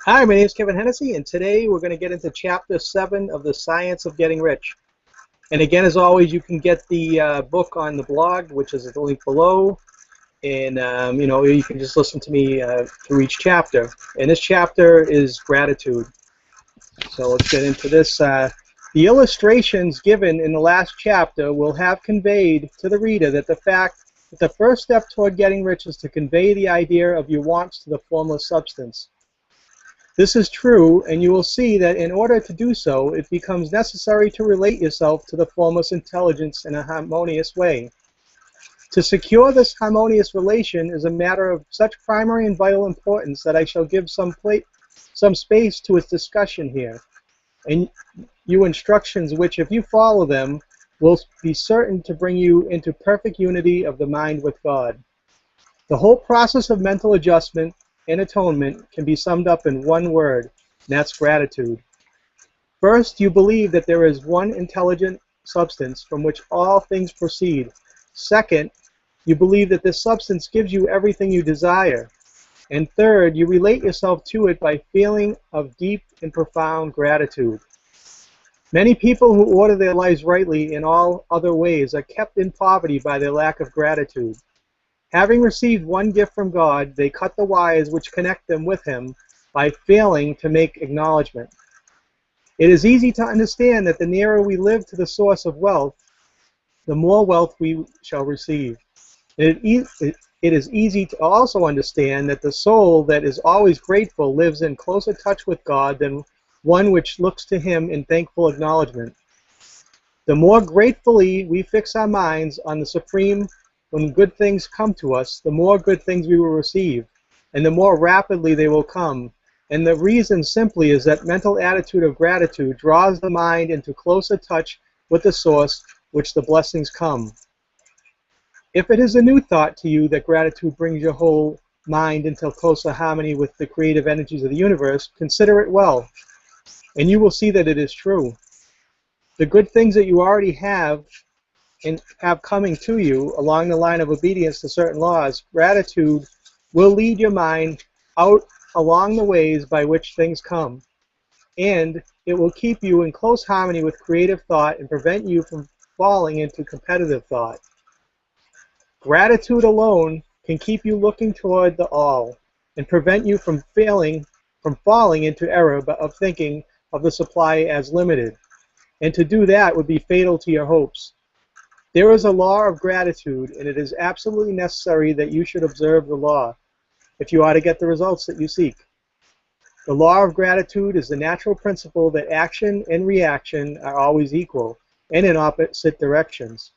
Hi, my name is Kevin Hennessy, and today we're going to get into Chapter 7 of The Science of Getting Rich. And again, as always, you can get the book on the blog, which is the link below, and you can just listen to me through each chapter. And this chapter is gratitude. So let's get into this. The illustrations given in the last chapter will have conveyed to the reader that the fact that the first step toward getting rich is to convey the idea of your wants to the formless substance. This is true, and you will see that in order to do so, it becomes necessary to relate yourself to the formless intelligence in a harmonious way. To secure this harmonious relation is a matter of such primary and vital importance that I shall give some space to its discussion here, and you instructions which, if you follow them, will be certain to bring you into perfect unity of the mind with God. The whole process of mental adjustment and atonement can be summed up in one word, and that's gratitude. First, you believe that there is one intelligent substance from which all things proceed. Second, you believe that this substance gives you everything you desire. And third, you relate yourself to it by feeling of deep and profound gratitude. Many people who order their lives rightly in all other ways are kept in poverty by their lack of gratitude. Having received one gift from God, they cut the wires which connect them with Him by failing to make acknowledgement. It is easy to understand that the nearer we live to the source of wealth, the more wealth we shall receive. It is easy to also understand that the soul that is always grateful lives in closer touch with God than one which looks to Him in thankful acknowledgement. The more gratefully we fix our minds on the Supreme, when good things come to us, the more good things we will receive, and the more rapidly they will come. And the reason simply is that mental attitude of gratitude draws the mind into closer touch with the source which the blessings come. If it is a new thought to you that gratitude brings your whole mind into closer harmony with the creative energies of the universe, consider it well, and you will see that it is true. The good things that you already have and have coming to you along the line of obedience to certain laws, gratitude will lead your mind out along the ways by which things come, and it will keep you in close harmony with creative thought and prevent you from falling into competitive thought. Gratitude alone can keep you looking toward the all and prevent you from falling into error of thinking of the supply as limited, and to do that would be fatal to your hopes. There is a law of gratitude, and it is absolutely necessary that you should observe the law if you are to get the results that you seek. The law of gratitude is the natural principle that action and reaction are always equal and in opposite directions.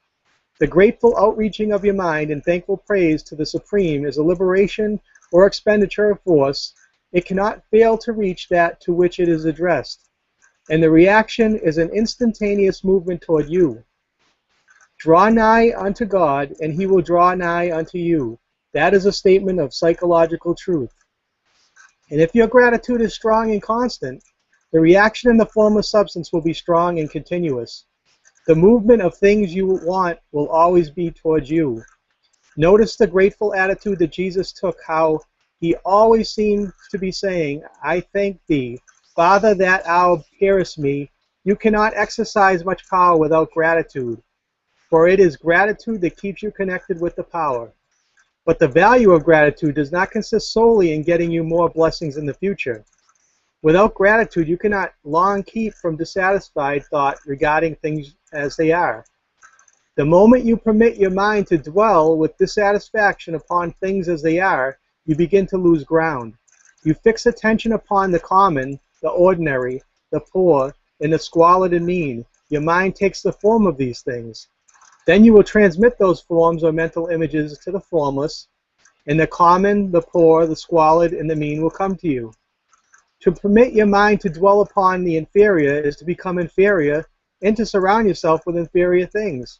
The grateful outreaching of your mind in thankful praise to the Supreme is a liberation or expenditure of force. It cannot fail to reach that to which it is addressed, and the reaction is an instantaneous movement toward you. Draw nigh unto God, and He will draw nigh unto you. That is a statement of psychological truth. And if your gratitude is strong and constant, the reaction in the form of substance will be strong and continuous. The movement of things you want will always be towards you. Notice the grateful attitude that Jesus took, how He always seemed to be saying, I thank Thee, Father, that Thou hearest me. You cannot exercise much power without gratitude, for it is gratitude that keeps you connected with the power. But the value of gratitude does not consist solely in getting you more blessings in the future. Without gratitude, you cannot long keep from dissatisfied thought regarding things as they are. The moment you permit your mind to dwell with dissatisfaction upon things as they are, you begin to lose ground. You fix attention upon the common, the ordinary, the poor, and the squalid and mean. Your mind takes the form of these things. Then you will transmit those forms or mental images to the formless, and the common, the poor, the squalid, and the mean will come to you. To permit your mind to dwell upon the inferior is to become inferior and to surround yourself with inferior things.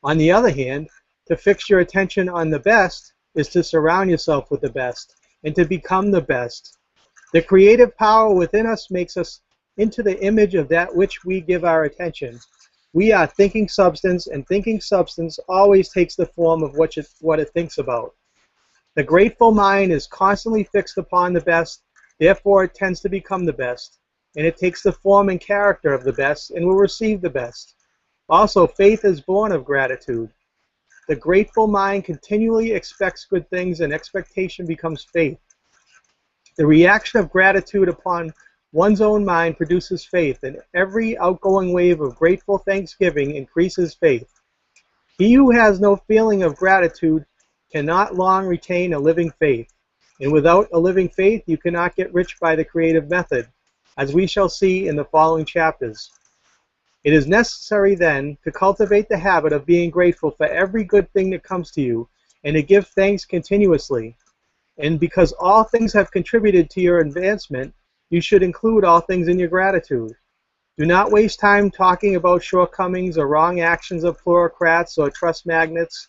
On the other hand, to fix your attention on the best is to surround yourself with the best and to become the best. The creative power within us makes us into the image of that which we give our attention. We are thinking substance, and thinking substance always takes the form of what it thinks about. The grateful mind is constantly fixed upon the best. Therefore, it tends to become the best, and it takes the form and character of the best and will receive the best. Also, faith is born of gratitude. The grateful mind continually expects good things, and expectation becomes faith. The reaction of gratitude upon one's own mind produces faith, and every outgoing wave of grateful thanksgiving increases faith. He who has no feeling of gratitude cannot long retain a living faith. And without a living faith, you cannot get rich by the creative method, as we shall see in the following chapters. It is necessary, then, to cultivate the habit of being grateful for every good thing that comes to you, and to give thanks continuously. And because all things have contributed to your advancement, you should include all things in your gratitude. Do not waste time talking about shortcomings or wrong actions of plutocrats or trust magnates.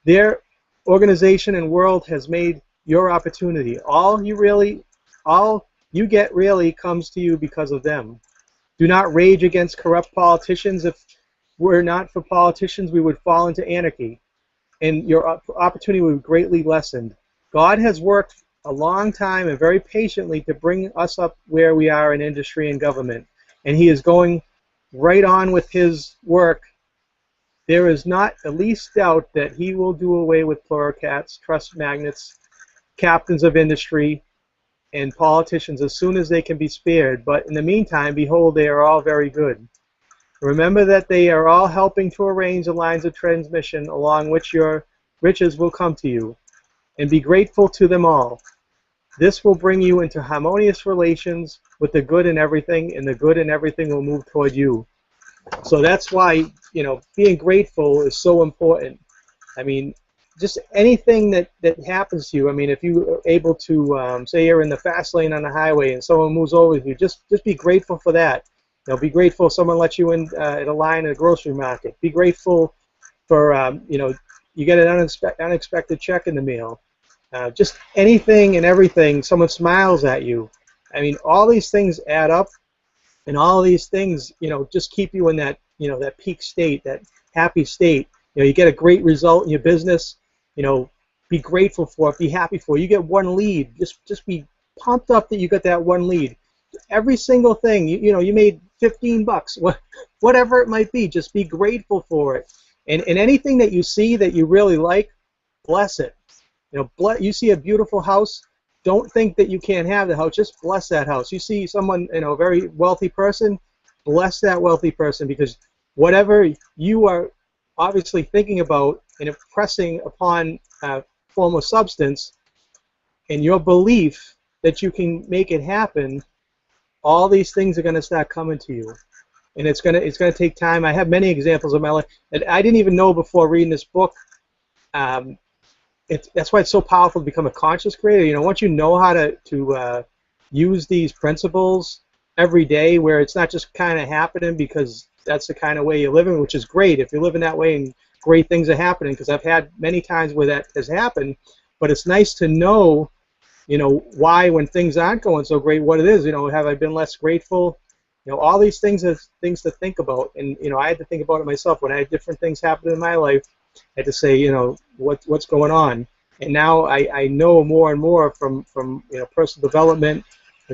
Their organization and world has made your opportunity. All you get really comes to you because of them. Do not rage against corrupt politicians. If were not for politicians, we would fall into anarchy, and your opportunity would be greatly lessened. God has worked a long time and very patiently to bring us up where we are in industry and government, and He is going right on with His work. There is not the least doubt that He will do away with plutocrats, trust magnates, captains of industry, and politicians as soon as they can be spared. But in the meantime, behold, they are all very good. Remember that they are all helping to arrange the lines of transmission along which your riches will come to you, and be grateful to them all. This will bring you into harmonious relations with the good in everything, and the good in everything will move toward you. So that's why, being grateful is so important. I mean, just anything that happens to you. I mean, if you are able to, say you're in the fast lane on the highway and someone moves over you, just be grateful for that. Be grateful someone lets you in at a line at a grocery market. Be grateful for, you get an unexpected check in the mail. Just anything and everything, someone smiles at you. I mean, all these things add up, and all these things, just keep you in that, that peak state, that happy state. You get a great result in your business. Be grateful for it. Be happy for it. You get one lead. Just be pumped up that you got that one lead. Every single thing, you made 15 bucks, whatever it might be. Just be grateful for it. And anything that you see that you really like, bless it. You see a beautiful house. Don't think that you can't have the house. Just bless that house. You see someone, a very wealthy person, bless that wealthy person, because whatever you are obviously thinking about and impressing upon a form of substance, and your belief that you can make it happen, all these things are going to start coming to you. And it's going to take time. I have many examples of my life that I didn't even know before reading this book. That's why it's so powerful to become a conscious creator. Once you know how to use these principles every day, where it's not just kind of happening because that's the kind of way you're living, which is great. If you're living that way and great things are happening, because I've had many times where that has happened, but it's nice to know, why when things aren't going so great, what it is. Have I been less grateful? All these things are things to think about, and I had to think about it myself when I had different things happen in my life. I had to say, what's going on, and now I know more and more from personal development,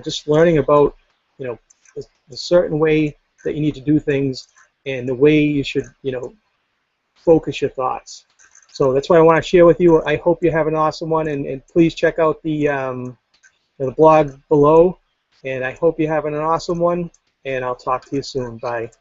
just learning about the certain way that you need to do things and the way you should focus your thoughts. So that's what I want to share with you. I hope you have an awesome one, and please check out the blog below, and I hope you're having an awesome one, and I'll talk to you soon. Bye.